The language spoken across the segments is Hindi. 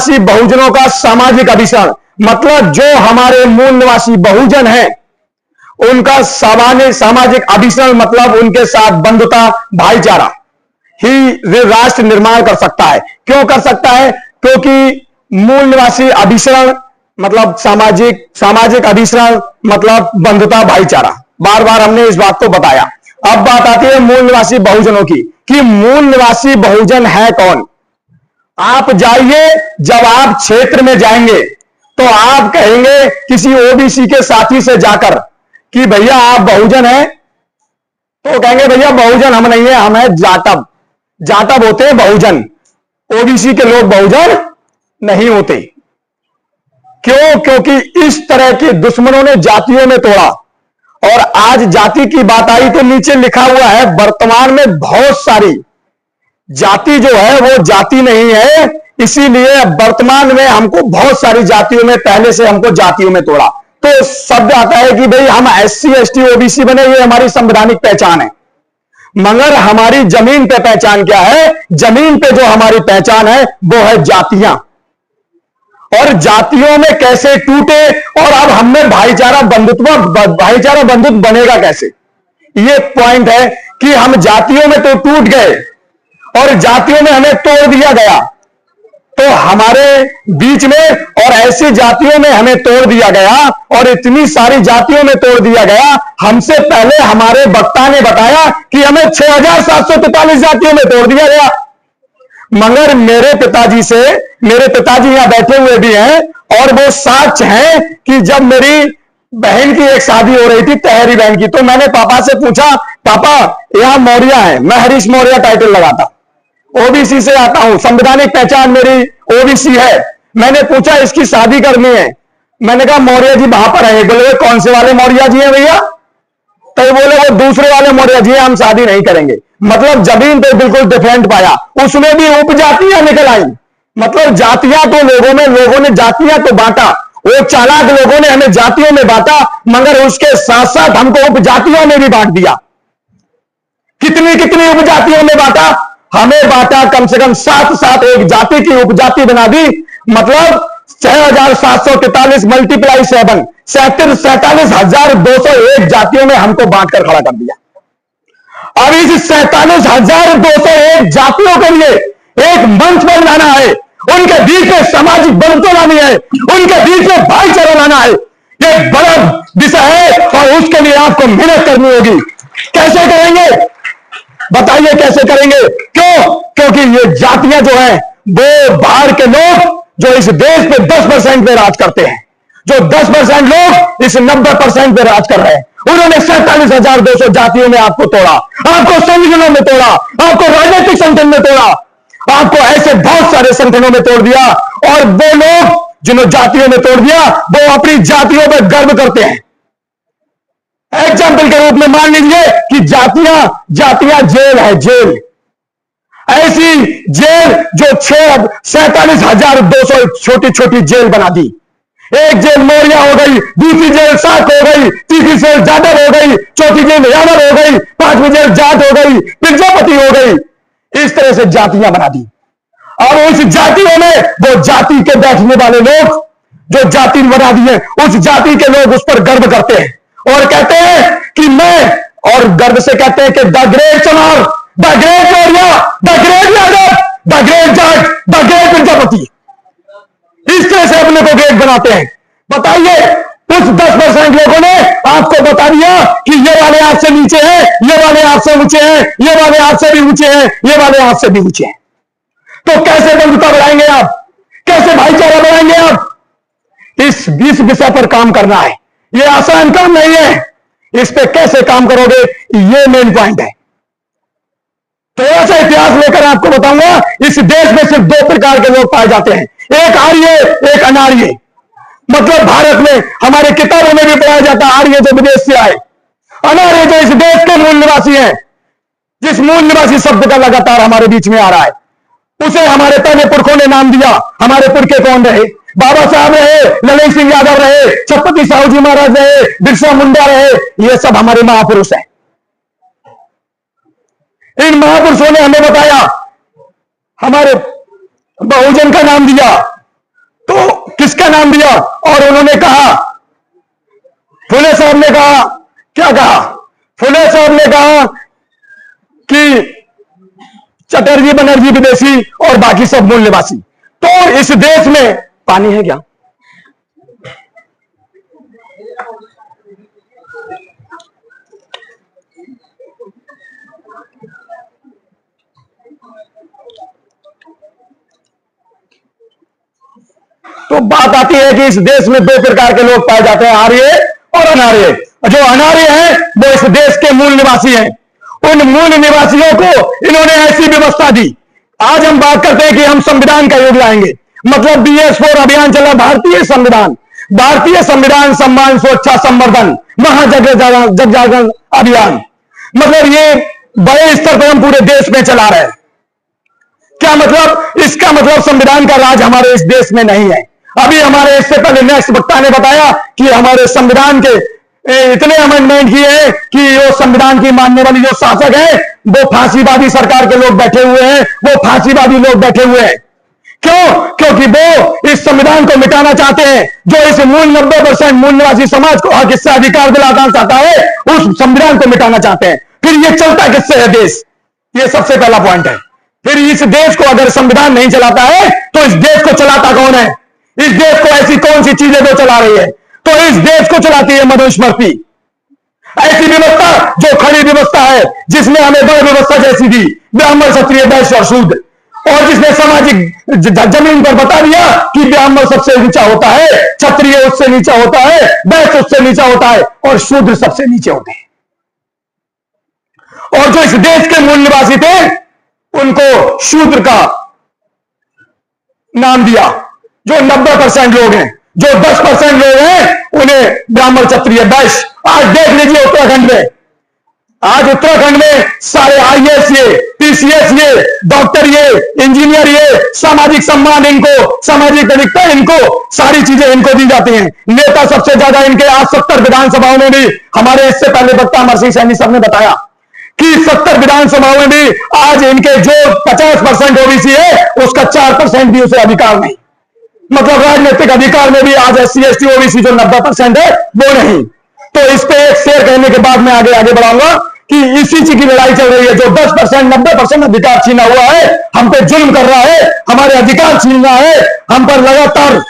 निवासी बहुजनों का सामाजिक अभिसरण, मतलब जो हमारे मूल निवासी बहुजन हैं उनका सामाजिक अभिसरण, मतलब उनके साथ बंधुता भाईचारा ही राष्ट्र निर्माण कर सकता है। क्यों कर सकता है? क्योंकि मूल निवासी अभिसरण मतलब सामाजिक अभिसरण मतलब बंधुता भाईचारा, बार बार हमने इस बात को बताया। अब बात आती है मूल निवासी बहुजनों की, कि मूल निवासी बहुजन है कौन। आप जाइए, जब आप क्षेत्र में जाएंगे तो आप कहेंगे किसी ओबीसी के साथी से जाकर कि भैया आप बहुजन हैं, तो कहेंगे भैया बहुजन हम नहीं है, हम है जाटव। जाटव होते हैं बहुजन, ओबीसी के लोग बहुजन नहीं होते। क्यों? क्योंकि इस तरह के दुश्मनों ने जातियों में तोड़ा। और आज जाति की बात आई तो नीचे लिखा हुआ है वर्तमान में बहुत सारी जाति जो है वो जाति नहीं है, इसीलिए वर्तमान में हमको बहुत सारी जातियों में, पहले से हमको जातियों में तोड़ा। तो शब्द आता है कि भाई हम SC ST OBC बने, ये हमारी संवैधानिक पहचान है। मगर हमारी जमीन पे पहचान क्या है? जमीन पे जो हमारी पहचान है वो है जातियां। और जातियों में कैसे टूटे और अब हमें भाईचारा बंधुत्व बनेगा कैसे? ये पॉइंट है कि हम जातियों में तो टूट गए और जातियों में हमें तोड़ दिया गया, तो हमारे बीच में और ऐसी जातियों में हमें तोड़ दिया गया और इतनी सारी जातियों में तोड़ दिया गया। हमसे पहले हमारे वक्ता ने बताया कि हमें 6743 जातियों में तोड़ दिया गया। मगर मेरे पिताजी यहां बैठे हुए भी हैं और वो साक्ष्य हैं कि जब मेरी बहन की एक शादी हो रही थी, तहरी बहन की, तो मैंने पापा से पूछा, पापा यहां मौर्य है, मैं हरीश मौर्य टाइटल लगाता, ओबीसी से आता हूं, संवैधानिक पहचान मेरी ओबीसी है। मैंने पूछा इसकी शादी करनी है, मैंने कहा मौर्य जी वहां पर है। बोले कौन से वाले मौर्य जी हैं भैया? तो बोले वो दूसरे वाले मौर्य जी हैं, हम शादी नहीं करेंगे। मतलब जमीन पे बिल्कुल डिफरेंट पाया, उसमें भी उपजातियां निकल आई। मतलब जातियां तो लोगों ने जातियां तो बांटा, वो चालाक लोगों ने हमें जातियों में बांटा, मगर उसके साथ साथ हमको उपजातियों में भी बांट दिया। कितनी कितनी उपजातियों में बांटा? हमें बांटा कम से कम 7 एक जाति की उपजाति बना दी। मतलब 6743 मल्टीप्लाई 7 47,201 जातियों में हमको बांटकर खड़ा कर दिया। अब इस 47,201 जातियों के लिए एक मंच पर लाना है, उनके बीच में सामाजिक बंधुता लानी है, उनके बीच में भाईचारा लाना है। ये बड़ा विषय है और उसके लिए आपको मेहनत करनी होगी। कैसे करेंगे बताइए, कैसे करेंगे? क्यों? क्योंकि ये जातियां जो है वो बाहर के लोग जो इस देश पे 10% पे राज करते हैं, जो 10% लोग इस 90% पे राज कर रहे हैं, उन्होंने 47,200 जातियों में आपको तोड़ा, आपको संगठनों में तोड़ा, आपको राजनीतिक संगठन में तोड़ा, आपको ऐसे बहुत सारे संगठनों में तोड़ दिया। और वो लोग जिन्होंने जातियों में तोड़ दिया वो अपनी जातियों पर गर्व करते हैं। एग्जाम्पल के रूप में मान लीजिए कि जातियां जेल है, जेल, ऐसी जेल जो 47,200 छोटी छोटी जेल बना दी। एक जेल मौर्य हो गई, दूसरी जेल शाक हो गई, तीसरी जेल जाटव हो गई, चौथी जेल यादव हो गई, पांचवी जेल जाट हो गई, प्रजापति हो गई। इस तरह से जातियां बना दी। और उस जातियों में वो जाति के बैठने वाले लोग जो जाति बना दिए, उस जाति के लोग उस पर गर्व करते हैं और कहते हैं कि मैं, और गर्व से कहते हैं कि द ग्रेट चमार, the great Maurya, the great Yadav, the great Jat, the great Prajapati. इस तरह से अपने को ग्रेट बनाते हैं। बताइए, उस 10% लोगों ने आपको बता दिया कि ये वाले आपसे नीचे हैं, ये वाले आपसे ऊंचे हैं, ये वाले आपसे भी ऊंचे हैं, ये वाले आपसे भी ऊंचे हैं। तो कैसे बंधुता बढ़ाएंगे आप? कैसे भाईचारा बढ़ाएंगे आप? इस विषय पर काम करना है। ये आसान काम नहीं है। इस पे कैसे काम करोगे, ये मेन पॉइंट है। थोड़ा सा इतिहास लेकर आपको बताऊंगा। इस देश में सिर्फ 2 प्रकार के लोग पाए जाते हैं, एक आर्य, एक अनार्य। मतलब भारत में हमारे किताबों में भी पढ़ाया जाता है आर्य जो विदेश से आए, अनार्य जो इस देश के मूल निवासी हैं। जिस मूल निवासी शब्द का लगातार हमारे बीच में आ रहा है, उसे हमारे पहले पुरखों ने नाम दिया। हमारे पुरखे कौन रहे? बाबा साहब रहे, ललन सिंह यादव रहे, छत्रपति साहू जी महाराज रहे, बिरसा मुंडा रहे। ये सब हमारे महापुरुष हैं। इन महापुरुषों ने हमें बताया, हमारे बहुजन का नाम दिया, किसका नाम दिया? और उन्होंने कहा, फुले साहब ने कहा, क्या कहा? फुले साहब ने कहा कि चटर्जी बनर्जी विदेशी और बाकी सब मूल निवासी। तो इस देश में पानी है क्या? तो बात आती है कि इस देश में दो प्रकार के लोग पाए जाते हैं, आर्य और अनार्य। जो अनार्य हैं वो इस देश के मूल निवासी हैं। उन मूल निवासियों को इन्होंने ऐसी व्यवस्था दी। आज हम बात करते हैं कि हम संविधान का युग लाएंगे, मतलब BS4 अभियान चला, भारतीय संविधान, भारतीय संविधान सम्मान सुरक्षा संवर्धन जग जागरण अभियान। मतलब ये बड़े स्तर पर हम पूरे देश में चला रहे हैं। क्या मतलब? इसका मतलब संविधान का राज हमारे इस देश में नहीं है। अभी हमारे इससे पहले नेक्स्ट वक्ता ने बताया कि हमारे संविधान के इतने अमेंडमेंट किए हैं कि वो संविधान की मानने वाली जो शासक है वो फांसीवादी सरकार के लोग बैठे हुए हैं, वो फांसीवादी लोग बैठे हुए हैं। क्यों? क्योंकि वो इस संविधान को मिटाना चाहते हैं। जो इस मूल 90% मूल निवासी समाज को हक हिस्सा अधिकार दिलाना चाहता है, उस संविधान को मिटाना चाहते हैं। फिर ये चलता किससे है देश? ये सबसे पहला पॉइंट है। फिर इस देश को अगर संविधान नहीं चलाता है तो इस देश को चलाता कौन है? इस देश को ऐसी कौन सी चीजें जो चला रही है? तो इस देश को चलाती है मनुस्मृति, ऐसी व्यवस्था जो खड़ी व्यवस्था है, जिसने हमें बड़ व्यवस्था जैसी दी, ब्राह्मण क्षत्रिय वैश्य और शूद्र, और जिसने सामाजिक जमीन पर बता दिया कि ब्राह्मण सबसे नीचा होता है, क्षत्रिय उससे नीचा होता है, वैश्य उससे नीचा होता है और शूद्र सबसे नीचे होते हैं। और जो इस देश के मूल निवासी थे उनको शूद्र का नाम दिया। जो 90% लोग हैं, जो 10% लोग हैं, उन्हें ब्राह्मण क्षत्रिय वैश्य। आज देख लीजिए उत्तराखंड में, आज उत्तराखंड में सारे IAS ये, PCS ये, डॉक्टर ये, इंजीनियर ये, सामाजिक सम्मान इनको, सामाजिक अधिकता इनको, सारी चीजें इनको दी जाती हैं। नेता सबसे ज्यादा इनके आज 70 विधानसभाओं में भी, हमारे इससे पहले वक्ता अमर सिंह सैनी साहब ने बताया कि 70 विधानसभाओं में भी आज इनके जो 50% OBC है उसका 4% भी उसे अधिकार नहीं। मतलब राजनीतिक अधिकार में भी आज SC ST OBC जो 90% है वो नहीं। तो इस पे एक शेर कहने के बाद मैं आगे बढ़ाऊंगा कि इसी चीज की लड़ाई चल रही है। जो 10% 90% अधिकार छीना हुआ है, हम पे जुल्म कर रहा है, हमारे अधिकार छीन रहा है, हम पर लगातार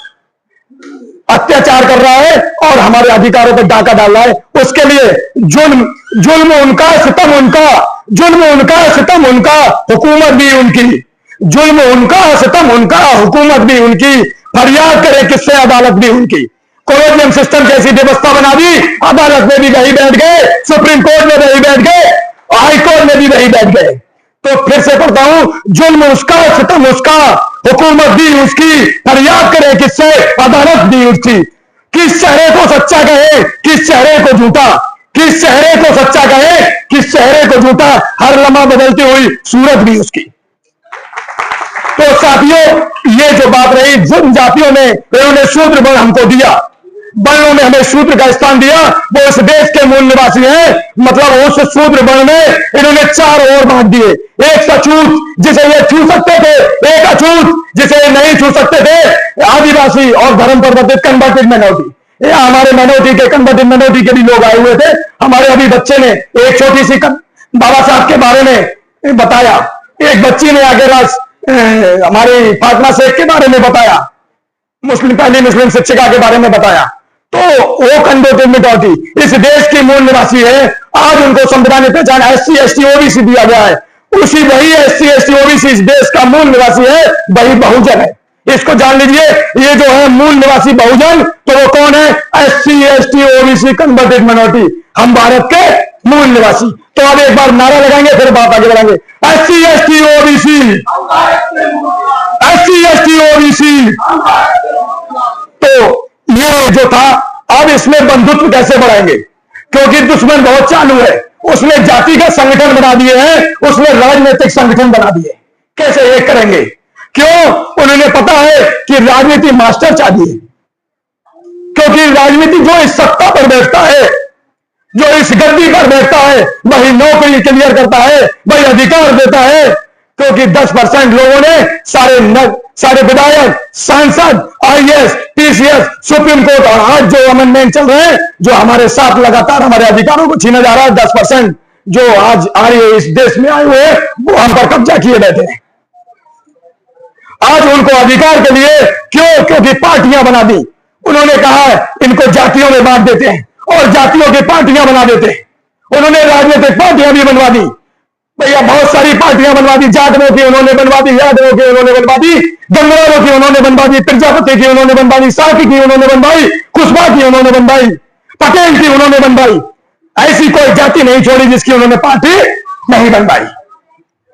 अत्याचार कर रहा है और हमारे अधिकारों पर डाका डाल रहा है। उसके लिए जुल्म उनका, सितम उनका, जुल्म उनका, सितम उनका, हुकूमत भी उनकी। जुल्म उनका, सितम उनका, हुकूमत भी उनकी। फरियाद करे किससे? अदालत भी उनकी। कोलोनियम सिस्टम जैसी व्यवस्था बना दी, अदालत में भी वही बैठ गए, सुप्रीम कोर्ट में वही बैठ गए, हाई कोर्ट में भी वही बैठ गए। तो फिर से पढ़ता हूं, जुल्म उसका, सितम उसका, हुकूमत भी उसकी। फरियाद करे किससे? अदालत भी उसकी। किस चेहरे को सच्चा कहे, किस चेहरे को झूठा, किस चेहरे को सच्चा कहे, किस चेहरे को झूठा, हर लम्हा बदलती हुई सूरत भी उसकी। तो साथियों, ये जो बात रही, जिन जातियों ने इन्होंने शूद्र वर्ण हमको दिया, वर्णों में हमें शूद्र का स्थान दिया, वो इस देश के मूल निवासी हैं। मतलब उस शूद्र वर्ण में इन्होंने 4 और बांट दिए। एक सचूत जिसे ये छू सकते थे, एक अछूत जिसे नहीं छू सकते थे, आदिवासी और धर्म परिवर्तित कन्वर्टेड माइनॉरिटी। हमारे माइनॉरिटी के, कन्वर्टेड माइनॉरिटी के भी लोग आए हुए थे। हमारे अभी बच्चे ने एक छोटी सी बाबा साहब के बारे में बताया, एक बच्ची ने आगे हमारी फातिमा शेख के बारे में बताया, पहली मुस्लिम शिक्षिका के बारे में बताया। तो वो कन्वर्टेड माइनॉरिटी इस देश की मूल निवासी है। आज उनको संवैधानिक पहचान SC ST OBC दिया गया है। उसी वही SC ST OBC इस देश का मूल निवासी है, वही बहुजन है। इसको जान लीजिए, ये जो है मूल निवासी बहुजन, तो वो कौन है? SC ST OBC converted minority, हम भारत के मूल निवासी। तो अब एक बार नारा लगाएंगे, फिर बात आगे बढ़ाएंगे। SC ST OBC, SC ST OBC। तो ये जो था, अब इसमें बंधुत्व कैसे बढ़ाएंगे? क्योंकि दुश्मन बहुत चालू है। उसने जाति का संगठन बना दिए हैं, उसने राजनीतिक संगठन बना दिए। कैसे एक करेंगे? क्यों? उन्होंने पता है कि राजनीति मास्टर चाहिए। क्योंकि राजनीति जो इस सत्ता पर बैठता है, जो इस गद्दी पर बैठता है, वही नौकरी क्लियर करता है, वही अधिकार देता है। क्योंकि 10% लोगों ने सारे सारे विधायक, सांसद, आईएएस, पीसीएस, सुप्रीम कोर्ट और आज जो अमेंडमेंट चल रहे हैं, जो हमारे साथ लगातार हमारे अधिकारों को छीना जा रहा है, 10% जो आज आ रही है इस देश में आए हुए वो हम पर कब्जा किए बैठे हैं। आज उनको अधिकार के लिए क्यों? क्योंकि पार्टियां बना दी। उन्होंने कहा है इनको जातियों में बांट देते हैं और जातियों की पार्टियां बना देते हैं। उन्होंने राजनीतिक पार्टियां भी बनवा दी भैया, बहुत सारी पार्टियां बनवा दी। जाटवों की उन्होंने बनवा दी, यादवों की उन्होंने बनवा दी, गंगवारों की उन्होंने बनवा दी, प्रजापति की उन्होंने बनवा दी, साकी की उन्होंने बनवाई, कुशवाहा की उन्होंने बनवाई, पटेल की उन्होंने बनवाई। ऐसी कोई जाति नहीं छोड़ी जिसकी उन्होंने पार्टी नहीं बनवाई।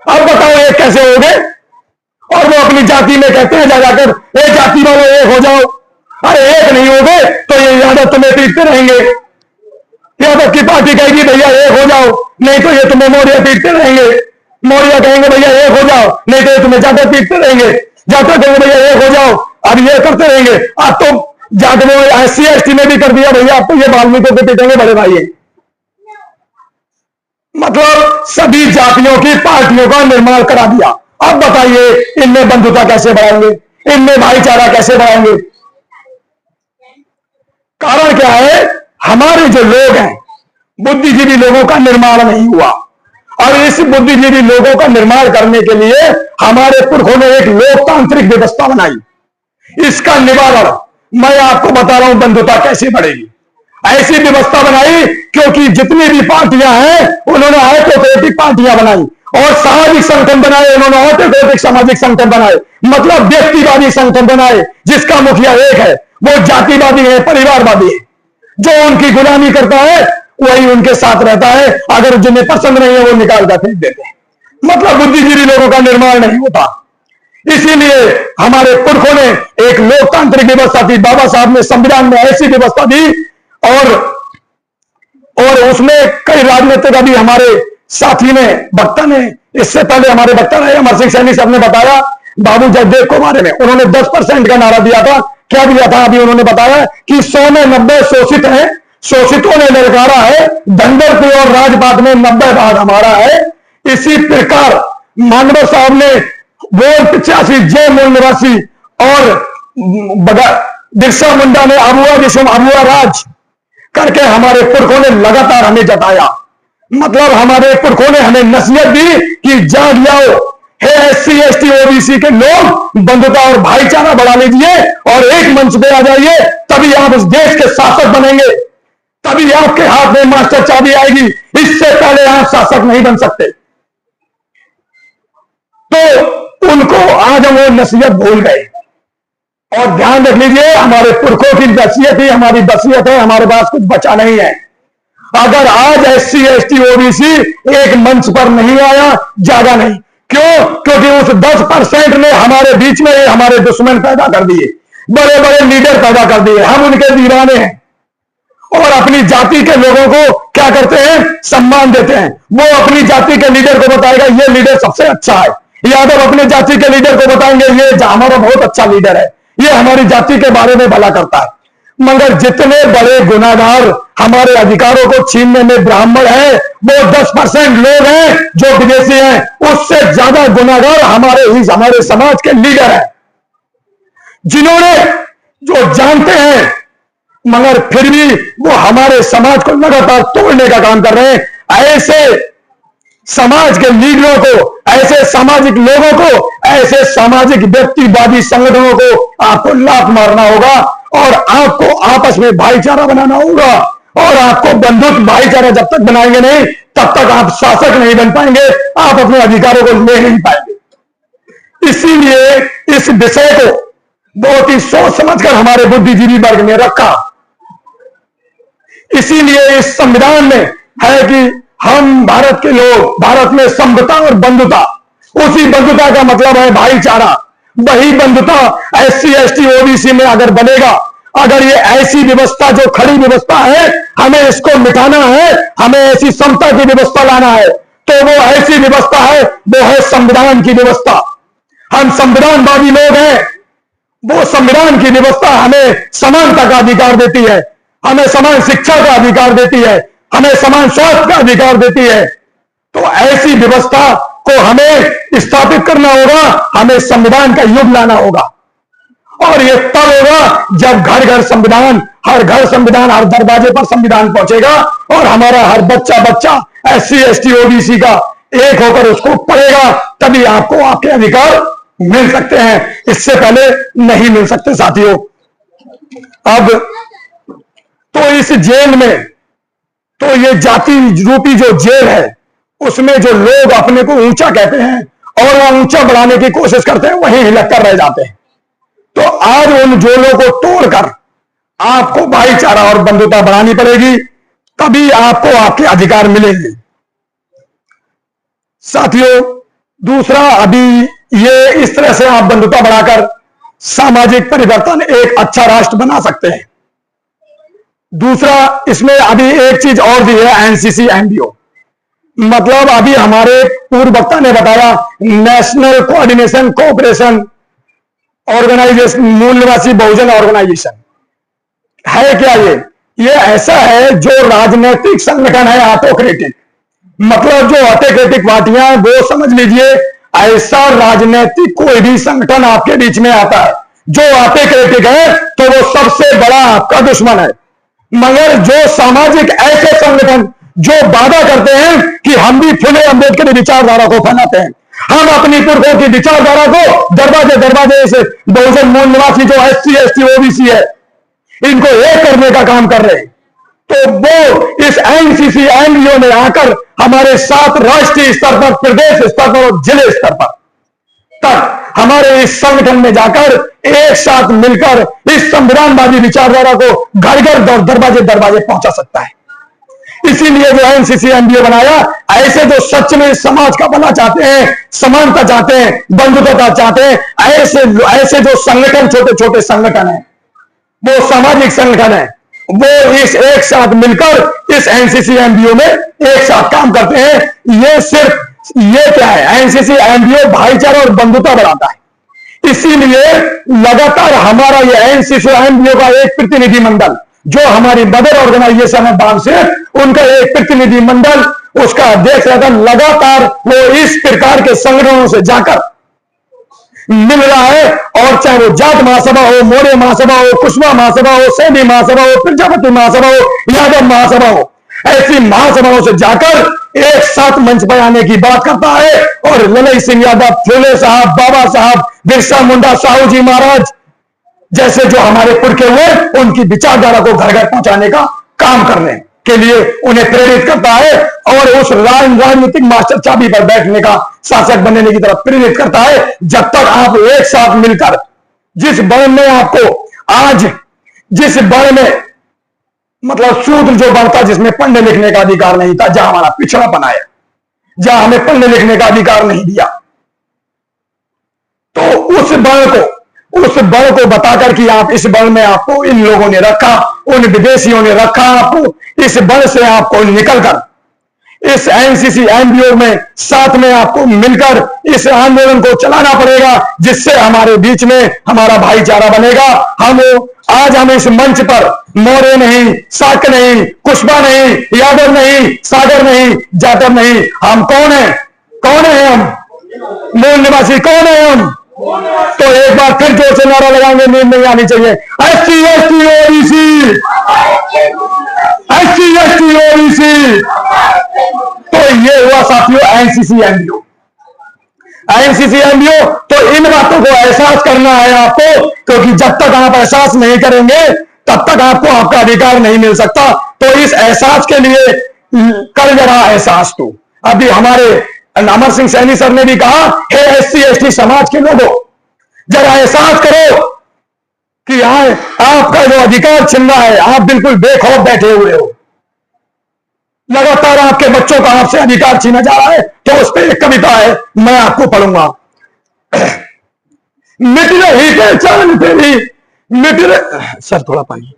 अब बताओ ये कैसे हो गए? और वो अपनी जाति में कहते हैं जाकर ए जाति वालों एक हो जाओ। अरे एक नहीं हो गए तो ये यादव तुम्हें पीटते रहेंगे। यादव की पार्टी कहेगी भैया एक हो जाओ, नहीं तो ये तुम्हें मौर्य पीटते रहेंगे। मौर्य कहेंगे भैया एक हो जाओ, नहीं तो ये तुम्हें जाटव पीटते रहेंगे। जाटव कहेंगे भैया एक हो जाओ, अब ये करते रहेंगे। अब तो जाटवों SC ST ने भी कर दिया भैया, अब तो ये वाल्मीकि को पीटेंगे बड़े भाई। मतलब सभी जातियों की पार्टियों का निर्माण करा दिया। अब बताइए इनमें बंधुता कैसे बढ़ाएंगे, इनमें भाईचारा कैसे बढ़ाएंगे? कारण क्या है? हमारे जो लोग हैं, बुद्धिजीवी लोगों का निर्माण नहीं हुआ और इस बुद्धिजीवी लोगों का निर्माण करने के लिए हमारे पुरखों ने एक लोकतांत्रिक व्यवस्था बनाई। इसका निवारण मैं आपको बता रहा हूं, बंधुता कैसे बढ़ेगी। ऐसी व्यवस्था बनाई क्योंकि जितनी भी पार्टियां हैं उन्होंने ऑटोक्रेटिक पार्टियां बनाई और सामाजिक संगठन बनाए। उन्होंने ऑटोक्रेटिक सामाजिक संगठन बनाए, मतलब व्यक्तिवादी संगठन बनाए जिसका मुखिया एक है, वो जातिवादी है, परिवारवादी है। जो उनकी गुलामी करता है वही उनके साथ रहता है, अगर जिन्हें पसंद नहीं है वो निकाल कर फेंक देते हैं। मतलब बुद्धिजीवी लोगों का निर्माण नहीं होता। इसीलिए हमारे पुरखों ने एक लोकतांत्रिक व्यवस्था दी। बाबा साहब ने संविधान में ऐसी व्यवस्था दी और उसमें कई राजनीतिक अभी हमारे साथी ने, वक्ता ने, इससे पहले हमारे वक्ता रहे अमर सिंह सैनी साहब ने बताया बाबू जगदेव के बारे में। उन्होंने 10% का नारा दिया था। क्या दिया था? अभी उन्होंने बताया कि 100 में 90 शोषित हैं, शोषितों ने ललकारा है, धनगढ़ और राजपाट में 90 भाग हमारा है। इसी प्रकार मानव साहब ने वोट 85 जे मूल निवासी और बिरसा मुंडा ने अबुआ जिसम अबुआ राज करके हमारे पुरखों ने लगातार हमें जताया। मतलब हमारे पुरखों ने हमें नसीहत दी कि जाग जाओ, हे SC ST OBC के लोग, बंधुता और भाईचारा बढ़ा लीजिए और एक मंच पे आ जाइए, तभी आप इस देश के शासक बनेंगे, तभी आपके हाथ में मास्टर चाबी आएगी। इससे पहले आप शासक नहीं बन सकते। तो उनको आज हम वो नसीहत भूल गए। और ध्यान रख लीजिए, हमारे पुरखों की नसीहत ही हमारी वसीयत है, हमारे पास कुछ बचा नहीं है। अगर आज SC ST OBC एक मंच पर नहीं आया, जागा नहीं। क्यों? क्योंकि उस 10% ने हमारे बीच में हमारे दुश्मन पैदा कर दिए, बड़े बड़े लीडर पैदा कर दिए। हम उनके दीवाने हैं और अपनी जाति के लोगों को क्या करते हैं? सम्मान देते हैं। वो अपनी जाति के लीडर को बताएगा ये लीडर सबसे अच्छा है, यादव अपने जाति के लीडर को बताएंगे ये हमारा बहुत अच्छा लीडर है, ये हमारी जाति के बारे में भला करता है। मगर जितने बड़े गुनाहगार हमारे अधिकारों को छीनने में ब्राह्मण है, वो 10% लोग हैं जो विदेशी हैं। उससे ज्यादा गुनाहगार हमारे समाज के लीडर हैं, जिन्होंने जो जानते हैं मगर फिर भी वो हमारे समाज को लगातार तोड़ने का काम कर रहे हैं। ऐसे समाज के लीडरों को, ऐसे सामाजिक लोगों को, ऐसे सामाजिक व्यक्तिवादी संगठनों को आपको लात मारना होगा और आपको आपस में भाईचारा बनाना होगा। और आपको बंधुत्व भाईचारा जब तक बनाएंगे नहीं, तब तक आप शासक नहीं बन पाएंगे, आप अपने अधिकारों को ले नहीं पाएंगे। इसीलिए इस विषय को बहुत ही सोच समझकर हमारे बुद्धिजीवी वर्ग ने रखा। इसीलिए इस संविधान में है कि हम भारत के लोग, भारत में समता और बंधुता, उसी बंधुता का मतलब है भाईचारा। वही बंधुता SC ST OBC में अगर बनेगा, अगर ये ऐसी व्यवस्था जो खड़ी व्यवस्था है हमें इसको मिटाना है, हमें ऐसी समता की व्यवस्था लाना है, तो वो ऐसी व्यवस्था है, वो है संविधान की व्यवस्था। हम संविधानवादी लोग हैं। वो संविधान की व्यवस्था हमें समानता का अधिकार देती है, हमें समान शिक्षा का अधिकार देती है, हमें समान स्वास्थ्य का अधिकार देती है। तो ऐसी व्यवस्था को हमें स्थापित करना होगा, हमें संविधान का युग लाना होगा। और ये तब होगा जब घर घर संविधान, हर घर संविधान, हर दरवाजे पर संविधान पहुंचेगा और हमारा हर बच्चा बच्चा SC ST OBC का एक होकर उसको पढ़ेगा, तभी आपको आपके अधिकार मिल सकते हैं, इससे पहले नहीं मिल सकते साथियों। अब तो इस जेल में, तो ये जाति रूपी जो जेल है, उसमें जो लोग अपने को ऊंचा कहते हैं और वो ऊंचा बढ़ाने की कोशिश करते हैं, वहीं हिलक कर रह जाते हैं। तो आज उन जोलों को तोड़कर आपको भाईचारा और बंधुता बढ़ानी पड़ेगी, तभी आपको आपके अधिकार मिलेंगे साथियों। दूसरा, अभी ये इस तरह से आप बंधुता बढ़ाकर सामाजिक परिवर्तन, एक अच्छा राष्ट्र बना सकते हैं। दूसरा, इसमें अभी एक चीज और दी है, NCC MBO, मतलब अभी हमारे पूर्व वक्ता ने बताया, नेशनल कोऑर्डिनेशन कोऑपरेशन ऑर्गेनाइजेशन, मूल निवासी बहुजन ऑर्गेनाइजेशन है क्या? ये ऐसा है जो राजनीतिक संगठन है, ऑटोक्रेटिक, मतलब जो ऑटोक्रेटिक पार्टियां, वो समझ लीजिए ऐसा राजनीतिक कोई भी संगठन आपके बीच में आता है जो ऑटोक्रेटिक है, तो वो सबसे बड़ा आपका दुश्मन है। मगर जो सामाजिक ऐसे संगठन जो वादा करते हैं कि हम भी फुले अम्बेडकर विचारधारा को फैलाते हैं, हम अपनी पुरखों की विचारधारा को दरवाजे दरवाजे से बहुजन मूल निवासी जो SC ST OBC है, इनको एक करने का काम कर रहे हैं, तो वो इस NCC MBO में आकर हमारे साथ राष्ट्रीय स्तर पर, प्रदेश स्तर पर और जिले स्तर पर तक हमारे इस संगठन में जाकर एक साथ मिलकर इस संविधानवादी विचारधारा को घर घर दरवाजे दरवाजे पहुंचा सकता है। इसीलिए जो NCC MBO बनाया, ऐसे जो सच में समाज का भला चाहते हैं, समानता चाहते हैं, बंधुता चाहते हैं, ऐसे जो संगठन, छोटे छोटे संगठन है, वो सामाजिक संगठन है, वो इस एक साथ मिलकर इस NCC MBO में एक साथ काम करते हैं। ये क्या है? NCC MBO भाईचारा और बंधुता बढ़ाता है। इसीलिए लगातार हमारा ये NCC MBO का एक प्रतिनिधिमंडल, जो हमारी मदर ऑर्गेनाइजेशन है बाम से, उनका एक प्रतिनिधिमंडल, उसका अध्यक्ष रहता, लगातार वो इस प्रकार के संगठनों से जाकर मिल रहा है। और चाहे वो जाट महासभा हो, मौर्य महासभा हो, कुशवा महासभा हो, सैनी महासभा हो, प्रजापति महासभा हो, यादव महासभा हो, ऐसी महासभाओं से जाकर एक साथ मंच पर आने की बात करता है। और ललई सिंह यादव, फुले साहब, बाबा साहब, बिरसा मुंडा, साहू जी महाराज जैसे जो हमारे पुरखे हुए, उनकी विचारधारा को घर घर पहुंचाने का काम करने के लिए उन्हें प्रेरित करता है और उस राजनीतिक मास्टर चाबी पर बैठने का, शासक बनने की तरफ प्रेरित करता है। जब तक आप एक साथ मिलकर, जिस बल में आपको आज, जिस बल में मतलब शूद्र जो बल था, जिसमें पढ़ने लिखने का अधिकार नहीं था, जहां हमारा पिछड़ापन आया, जहां हमें पढ़ने लिखने का अधिकार नहीं दिया, तो उस बल को बताकर कि आप इस बल में, आपको इन लोगों ने रखा, उन विदेशियों ने रखा आपको, इस बल से आपको निकलकर इस NCC MBO में साथ में आपको मिलकर इस आंदोलन को चलाना पड़ेगा, जिससे हमारे बीच में हमारा भाईचारा बनेगा। हम इस मंच पर मौर्य नहीं, शाक्य नहीं, कुशवा नहीं, यादव नहीं, सागर नहीं, जाटव नहीं, हम कौन है? हम मूल निवासी कौन है? हम तो एक बार फिर जोर से नारा लगाएंगे, नींद नहीं आनी चाहिए। SC ST OBC, SC ST OBC। तो ये हुआ साथियों NCC MBO। तो इन बातों को एहसास करना है आपको, क्योंकि जब तक आप एहसास नहीं करेंगे, तब तक आपको आपका अधिकार नहीं मिल सकता। तो इस एहसास के लिए कर जरा एहसास। तो अभी हमारे अमर सिंह सैनी सर ने भी कहा, हे SC ST समाज के लोगों, जरा एहसास करो कि आपका जो अधिकार छिन रहा है, आप बिल्कुल बेखौफ बैठे हुए हो, लगातार आपके बच्चों का आपसे अधिकार छीना जा रहा है। तो उस पर एक कविता है, मैं आपको पढ़ूंगा। मिट रही पहचान तेरी, मिट रही, सर थोड़ा पानी।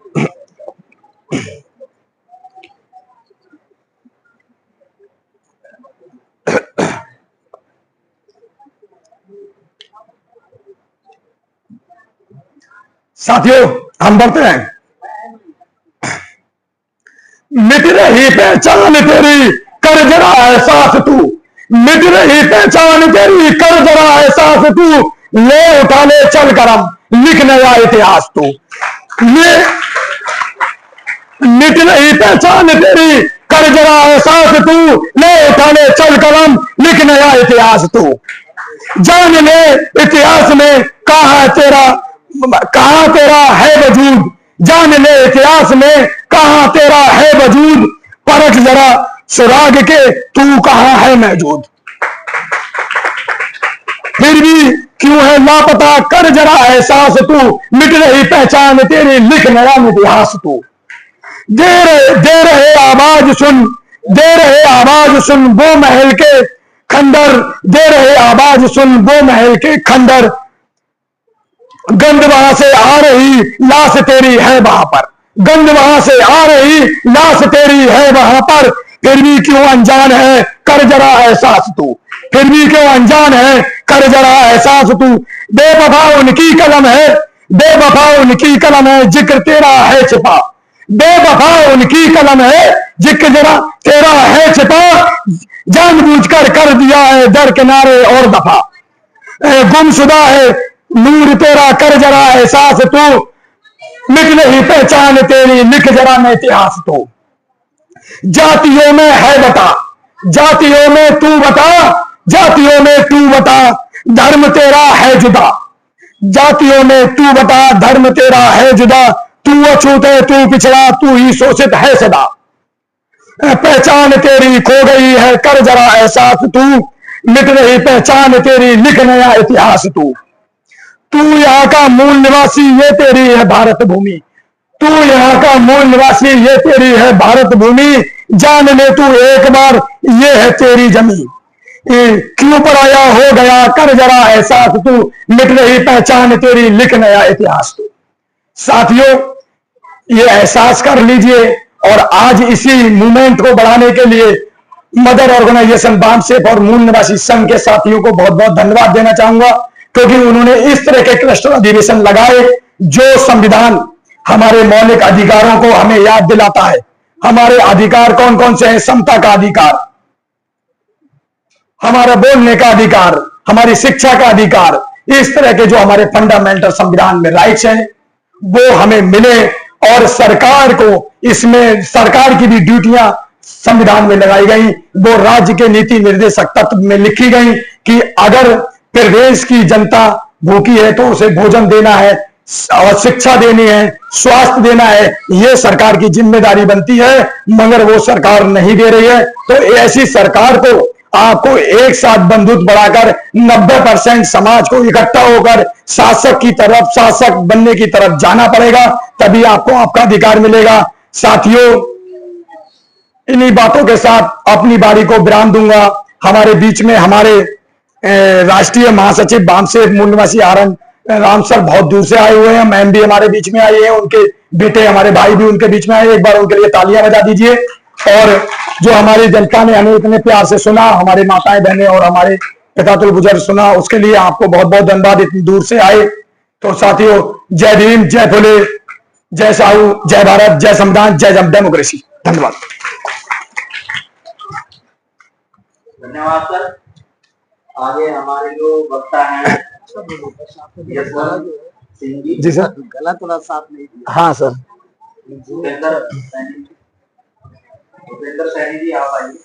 साथियों हम बढ़ते हैं। मिट रही पहचान तेरी, कर जरा एहसास तू, मिट रही पहचान तेरी, कर जरा एहसास तू, ले उठा ले चल करम, लिख नया इतिहास तू। मिट रही पहचान तेरी, कर जरा एहसास तू, ले उठा ले चल कलम, लिख नया इतिहास तू। जान ले इतिहास में कहां तेरा है वजूद, जान ले इतिहास में कहां तेरा है वजूद, परख जरा सुराग के तू कहां है मौजूद। फिर भी क्यों है लापता, कर जरा एहसास तू, मिट रही पहचान तेरी, लिख नया इतिहास तू। दे रहे आवाज सुन, दे रहे आवाज सुन वो महल के खंडर, दे रहे आवाज सुन वो महल के खंडर, गंद वहां से आ रही लाश तेरी है वहां पर, गंद वहां से आ रही लाश तेरी है वहां पर। फिर भी क्यों अनजान है, कर जरा एहसास तू, फिर भी क्यों अनजान है, कर जरा एहसास तू। बेवफा उनकी कलम है, बेवफा उनकी कलम है, जिक्र तेरा है छिपा, बेवफा उनकी कलम है, जिक्र जरा तेरा है छिपा। जानबूझकर कर दिया है दर किनारे और दफा, गुमशुदा है नूर तेरा, कर जरा एहसास तू, मिट नहीं पहचान तेरी, लिख जरा न इतिहास तू। जातियों में है बता, जातियों में तू बता, जातियों में तू बता, धर्म तेरा है जुदा, जातियों में तू बता, धर्म तेरा है जुदा। तू अछूत है तू पिछड़ा, तू ही शोषित है सदा, पहचान तेरी खो गई है, कर जरा एहसास तू, मिट रही पहचान तेरी, लिख नया इतिहास तू। तू यहाँ का मूल निवासी, ये तेरी है भारत भूमि, तू यहाँ का मूल निवासी, ये तेरी है भारत भूमि। जान ले तू एक बार, ये है तेरी जमीन, क्यों पराया हो गया, कर जरा एहसास तू, मिट रही पहचान तेरी, लिख नया इतिहास तू। साथियों, ये एहसास कर लीजिए और आज इसी मूवमेंट को बढ़ाने के लिए मदर ऑर्गेनाइजेशन बामसेफ और मूल निवासी संघ के साथियों को बहुत बहुत धन्यवाद देना चाहूंगा, क्योंकि उन्होंने इस तरह के क्लस्टर अधिवेशन लगाए जो संविधान हमारे मौलिक अधिकारों को हमें याद दिलाता है। हमारे अधिकार कौन कौन से हैं? समता का अधिकार, हमारा बोलने का अधिकार, हमारी शिक्षा का अधिकार, इस तरह के जो हमारे फंडामेंटल संविधान में राइट्स हैं वो हमें मिले। और सरकार को इसमें, सरकार की भी ड्यूटियां संविधान में लगाई गई, वो राज्य के नीति निर्देशक तत्व में लिखी गई कि अगर प्रदेश की जनता भूखी है तो उसे भोजन देना है और शिक्षा देनी है, स्वास्थ्य देना है, ये सरकार की जिम्मेदारी बनती है, मगर वो सरकार नहीं दे रही है। तो ऐसी सरकार को आपको एक साथ बंदूक बढ़ाकर 90% समाज को इकट्ठा होकर शासक की तरफ, शासक बनने की तरफ जाना पड़ेगा, तभी आपको आपका अधिकार मिलेगा। साथियों, इन्हीं बातों के साथ अपनी बारी को विराम दूंगा। हमारे बीच में हमारे राष्ट्रीय महासचिव बामसेफ मूल निवासी आरन राम सर बहुत दूर से आए हुए हैं, मैम भी हमारे बीच में आई है, उनके बेटे हमारे भाई भी उनके बीच में आए, एक बार उनके लिए तालियां बजा दीजिए। और जो हमारी जनता ने हमें इतने प्यार से सुना, हमारे माताएं बहनें और हमारे पितातुल बुजुर्ग सुना, उसके लिए आपको बहुत बहुत धन्यवाद, इतनी दूर से आए। तो साथियों, जय भीम, जय फुले, जय साहू, जय भारत, जय संविधान, जय डेमोक्रेसी। धन्यवाद। धन्यवाद सर। आगे हमारे जो वक्ता हैं जी सर, गला थोड़ा साफ नहीं दिया। हाँ सर। भूपेंद्र सैनी जी, आप आइए।